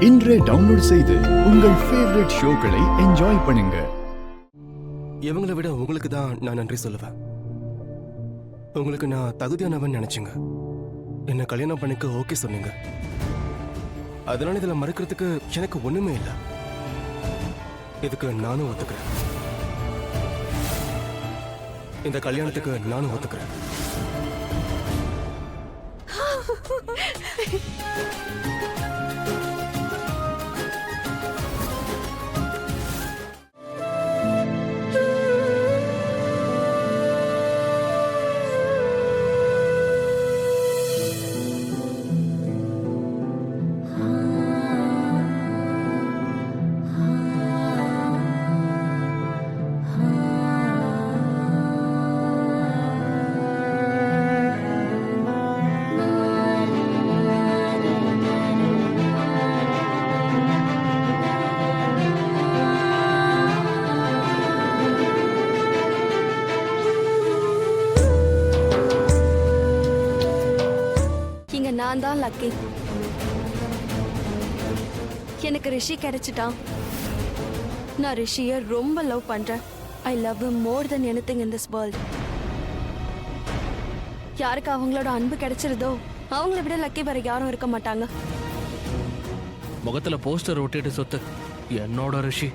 இன்றே டவுன்லோட் செய்து உங்கள் ஃபேவரட் ஷோக்களை என்ஜாய் பண்ணுங்க. இவங்களை விட உங்களுக்கு தான் நான் நன்றி சொல்லுவேன். உங்களுக்கு நான் தகுதியானவன் நினைச்சுங்க. என்ன கல்யாணம் பண்ணிக்க ஓகே சொன்னீங்க. அதனால இதுல மறுக்கிறதுக்கு எனக்கு ஒண்ணுமே இல்லை. இதுக்கு நானும் ஒத்துக்கிறேன். இந்த கல்யாணத்துக்கு நானும் ஒத்துக்கிறேன். நான் தான் லக்கி. எனக்கு ரிஷி கிடைச்சிட்டான். நான் ரிஷியை ரொம்ப லவ் பண்றேன். I love him more than anything in this world. யாருக்கு அவங்களோட அன்பு கிடைச்சிருதோ அவங்கள விட லக்கி வேற யாரும் இருக்க மாட்டாங்க. முகத்துல போஸ்டர் ஒட்டிட்டு சொத்து என்னோட ரிஷி.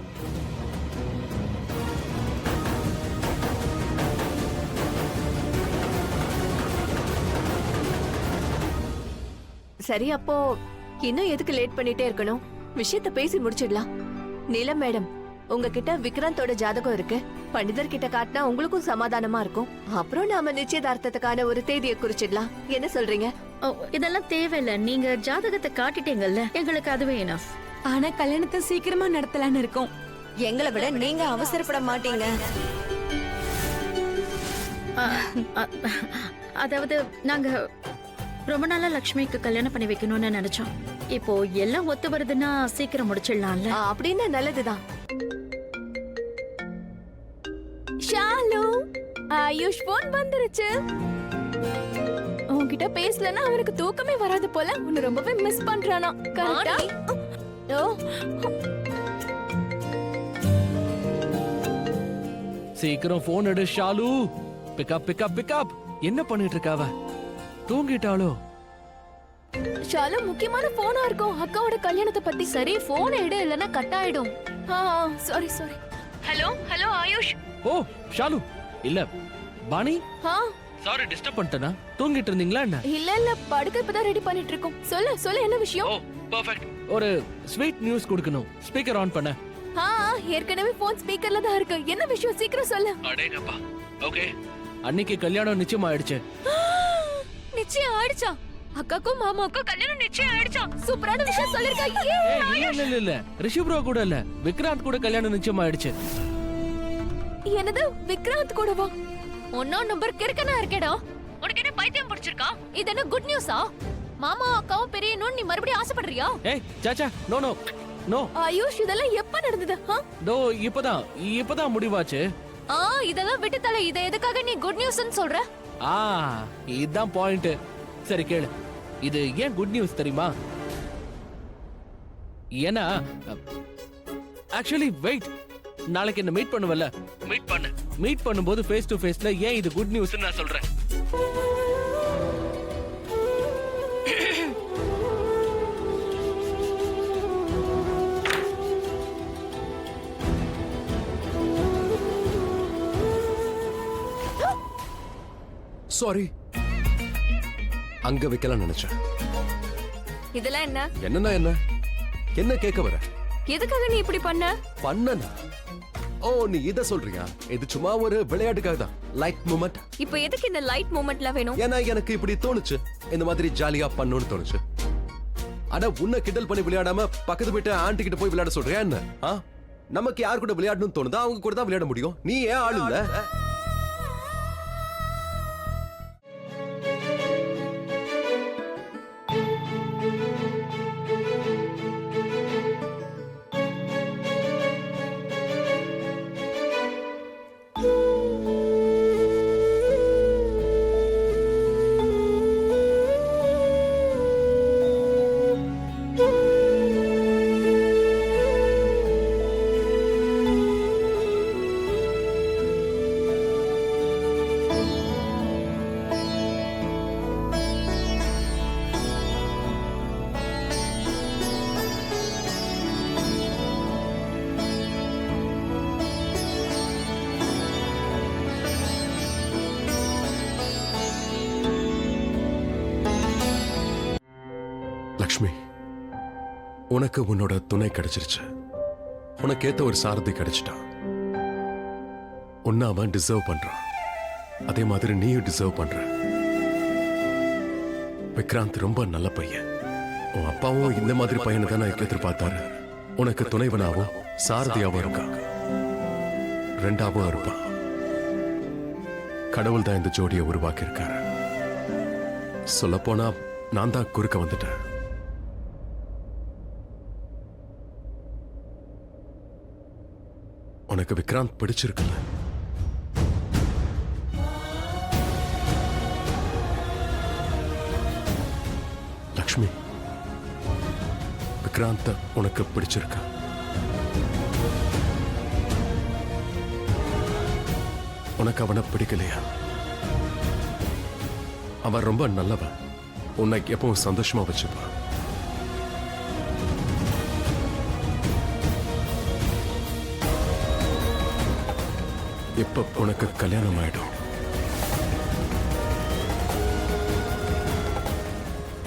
சரி, அப்போ இன்னும் எதுக்கு லேட் பண்ணிட்டே இருக்கணும்? விஷயத்த பேசி முடிச்சிடலாம். நீலம் மேடம், உங்ககிட்ட விக்ராந்தோட ஜாதகம் இருக்கு. பண்டிதர் கிட்ட காட்டினா உங்களுக்கும் சமாதானமா இருக்கும். அப்புறம் நாம நிச்சயதார்த்தத்துக்கான ஒரு தேதியை குறிச்சிடலாம். என்ன சொல்றீங்க? இதெல்லாம் தேவையில்ல. நீங்க ஜாதகத்தை காட்டிட்டீங்கல்ல, எங்களுக்கு அதுவே எனஃப். ஆனா கல்யாணத்தை சீக்கிரமா நடத்தலான்னு இருக்கோம். எங்களை விட நீங்க அவசரப்பட மாட்டீங்க. அதாவது நாங்க ரொம்ப நாளா லக்ஷ்மிக்கு கல்யாணம் பண்ணி வைக்கணும்னு நினைச்சோம். இப்போ எல்லாம் ஒத்து வருதுன்னா சீக்கிரம் முடிச்சிடலாம்ல. அப்படின்னா நல்லதுதான். ஷாலு, ஆயுஷ் போன் வந்துருச்சு. உன்கிட்ட பேசலன்னா அவருக்கு தூக்கமே வராது போல. உன்னை ரொம்பவே மிஸ் பண்றானா. கரெக்டா? ஓ, சீக்கிரம் போன் எடு ஷாலு. Pickup pickup pickup. என்ன பண்ணிட்டு இருக்காவ? தூங்கிட்டாளோ? ஷாலு, முக்கியமான போனா இருக்கும். அக்காவோட கல்யாணத்தை பத்தி. சரி, போன் எடு, இல்லனா கட் ஆயிடும். சாரி. Hello hello Ayush. ஓ ஷாலு. இல்ல பாணி. ஆ, சாரி டிஸ்டர்ப் பண்ணிட்டேனா? தூங்கிட்டு இருந்தீங்களா என்ன? இல்ல படுக்க இப்பதான் ரெடி பண்ணிட்டு இருக்கோம். சொல்லு என்ன விஷயம்? ஓ பெர்ஃபெக்ட். ஒரு ஸ்வீட் நியூஸ் கொடுக்கணும். ஸ்பீக்கர் ஆன் பண்ண. ஏற்கனவே போன் ஸ்பீக்கர்ல தான் இருக்கு. என்ன விஷயம்? சீக்கிரம் சொல்லு. அடேங்கப்பா. ஓகே, அன்னைக்கு கல்யாணம் நிச்சயம் ஆயிடுச்சு. நிச்சயம் ஆயிடுச்சா? அக்காக்கும் மாமாவுக்கும் கல்யாணம் நிச்சயம் ஆயிடுச்சா? சூப்பரான விஷயம் சொல்லிருக்கா. இல்ல ரிஷி ப்ரோ கூட இல்ல, விக்ராந்த் கூட கல்யாணம் நிச்சயம் ஆயிடுச்சு. என்னது? விக்ராந்த் கூடவா? ஒன்னோ நம்பர் கிறுக்கனா இருக்கேடா. உனக்கு என்ன பைத்தியம் பிடிச்சிருக்கா? இது என்ன குட் நியூஸா? மாமா அக்காவும் பெரியனும் நீ மறுபடியும் ஆசைப்படுறியா? ஏய் சாச்சா, நோ. ஆயுஷ், இதெல்லாம் எப்ப நடந்தது? தோ இப்பதான் முடிவாச்சு. இதெல்லாம் விட்டு தலை. இத எதுக்காக நீ குட் நியூஸ்னு சொல்ற? இதுதான் பாயிண்ட். சரி கேளு, இது ஏன் குட் நியூஸ் தெரியுமா? ஏன்னா ஆக்சுவலி வெயிட், நாளைக்கு என்ன மீட் பண்ணுவல, மீட் பண்ணும்போது ஃபேஸ் டு ஃபேஸ்ல ஏன் இது குட் நியூஸ் நான் சொல்றேன். சாரி, அங்க வைக்கலாம் நினைச்சேன். இதெல்லாம் என்ன? என்ன கேட்க வர? எதுக்காக நீ இப்படி பண்ண? ஓ, நீ இத சொல்றியா? இது சும்மா ஒரு விளையாட்டுக்காக தான். Light moment. இப்போ எதுக்கு இந்த லைட் மூமெண்ட்லாம் வேணும்? ஏன்னா எனக்கு இப்படி தோணுச்சு. இந்த மாதிரி ஜாலியா பண்ணணும்னு தோணுச்சு. ஆனா உன்னை கிண்டல் பண்ணி விளையாடாம பக்கத்து வீட்டு ஆண்டி கிட்ட போய் விளையாட சொல்றியா என்ன? நமக்கு யார் கூட விளையாடணும்னு தோணுதோ அவங்க கூட தான் விளையாட முடியும். நீ ஏன் ஆளு இல்ல? உனக்கு உன்னோட துணை கிடைச்சிருச்சு. உனக்கு ஏத்த ஒரு சாரதி கிடைச்சிட்டான். உன்னை அவன் டிசர்வ் பண்றான். அதே மாதிரி நீயும் டிசர்வ் பண்ற. விக்ராந்த் ரொம்ப நல்ல பையன். உன் அப்பாவும் இந்த மாதிரி பையனை தான் எதிர்பார்த்தாரு. உனக்கு துணைவனாவும் சாரதியாவும் இருக்கான். ரெண்டாவும் இருப்பான். கடவுள் தான் இந்த ஜோடியை உருவாக்கி இருக்காரு. சொல்லப்போனா நான் தான் குறுக்க வந்துட்டேன். உனக்கு விக்ராந்த் பிடிச்சிருக்குல்ல? லக்ஷ்மி, விக்ராந்த் உனக்கு பிடிச்சிருக்கா? உனக்கு அவனை பிடிக்கலையா? அவன் ரொம்ப நல்லவன். உன்னை எப்பவும் சந்தோஷமா வச்சுப்பான். எப்ப உனக்கு கல்யாணம் ஆயிடும்,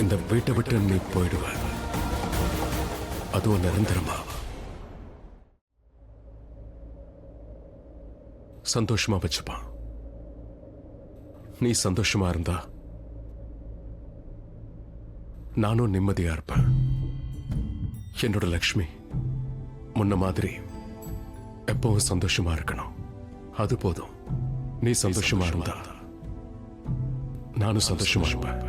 இந்த வீட்டை விட்டு நீ போயிடுவ. அதுவும் நிரந்தரமா. சந்தோஷமா வச்சுப்பான். நீ சந்தோஷமா இருந்தா நானும் நிம்மதியா இருப்பேன். என்னோட லக்ஷ்மி முன்ன மாதிரி எப்பவும் சந்தோஷமா இருக்கணும். அது போதும். நீ சந்தோஷமா இருந்தா நானும் சந்தோஷமா இருப்பேன்.